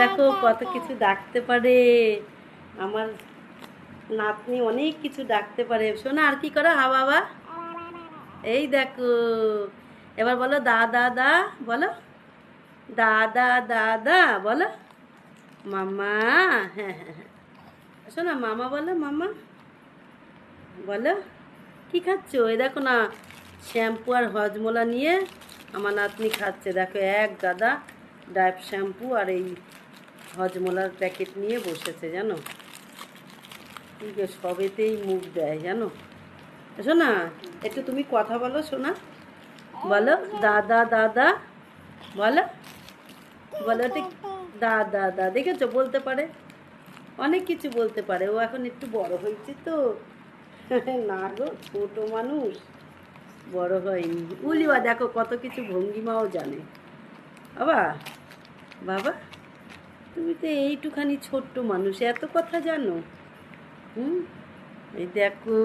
দেখো কত কিছু ডাকতে পারে আমার নাতনি, অনেক কিছু ডাকতে পারে। শোনা আর কি করো? হা বাবা, এই দেখো। এবার বলো দাদা দা, বলো দাদা দাদা, বলো মামা। হ্যাঁ হ্যাঁ হ্যাঁ, শোনা মামা বলো, মামা বলো। কি খাচ্ছ? এই দেখো না, শ্যাম্পু আর হজমোলা নিয়ে আমার নাতনি খাচ্ছে। দেখো এক গাদা ডাইভ শ্যাম্পু আর এই হজমোলার প্যাকেট নিয়ে বসেছে, জানো? ঠিক আছে, সবেতেই মুখ দেয়, জানো? শোনা একটু তুমি কথা বলো, শোনা বলো দাদা দাদা, বলো বলো ঠিক দাদা দা। দেখেছো বলতে পারে, অনেক কিছু বলতে পারে। ও এখন একটু বড় হয়েছে তো। না গো, ছোট মানুষ, বড় হয়নি। উলিবা দেখো কত কিছু ভঙ্গিমাও জানে। বাবা, বাবা তুমি তো এইটুখানি ছোট্ট মানুষ, এত কথা জানো। হুম, এই দেখো।